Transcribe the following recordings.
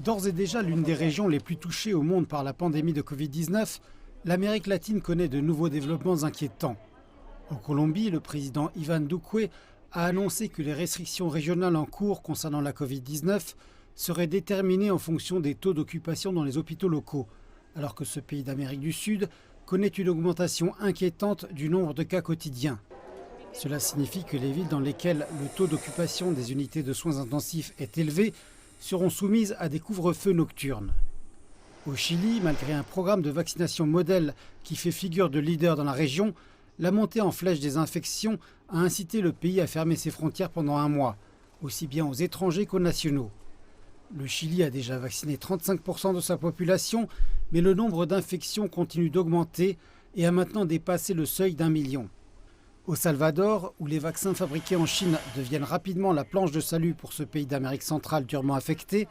D'ores et déjà l'une des régions les plus touchées au monde par la pandémie de Covid-19, l'Amérique latine connaît de nouveaux développements inquiétants. En Colombie, le président Iván Duque a annoncé que les restrictions régionales en cours concernant la Covid-19 seraient déterminées en fonction des taux d'occupation dans les hôpitaux locaux, alors que ce pays d'Amérique du Sud connaît une augmentation inquiétante du nombre de cas quotidiens. Cela signifie que les villes dans lesquelles le taux d'occupation des unités de soins intensifs est élevé seront soumises à des couvre-feux nocturnes. Au Chili, malgré un programme de vaccination modèle qui fait figure de leader dans la région, la montée en flèche des infections a incité le pays à fermer ses frontières pendant un mois, aussi bien aux étrangers qu'aux nationaux. Le Chili a déjà vacciné 35% de sa population, mais le nombre d'infections continue d'augmenter et a maintenant dépassé le seuil d'1 million. Au Salvador, où les vaccins fabriqués en Chine deviennent rapidement la planche de salut pour ce pays d'Amérique centrale durement affecté,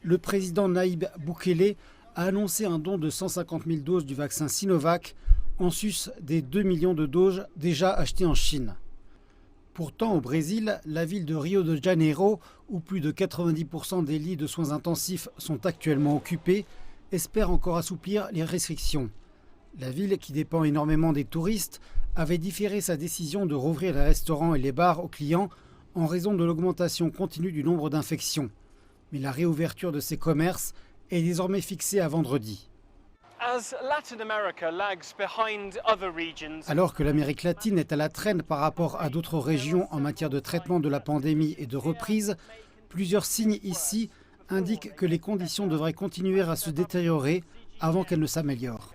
le président Nayib Bukele a annoncé un don de 150 000 doses du vaccin Sinovac, en sus des 2 millions de doses déjà achetées en Chine. Pourtant, au Brésil, la ville de Rio de Janeiro, où plus de 90% des lits de soins intensifs sont actuellement occupés, espère encore assouplir les restrictions. La ville, qui dépend énormément des touristes, avait différé sa décision de rouvrir les restaurants et les bars aux clients en raison de l'augmentation continue du nombre d'infections. Mais la réouverture de ces commerces est désormais fixée à vendredi. Alors que l'Amérique latine est à la traîne par rapport à d'autres régions en matière de traitement de la pandémie et de reprise, plusieurs signes ici indiquent que les conditions devraient continuer à se détériorer avant qu'elles ne s'améliorent.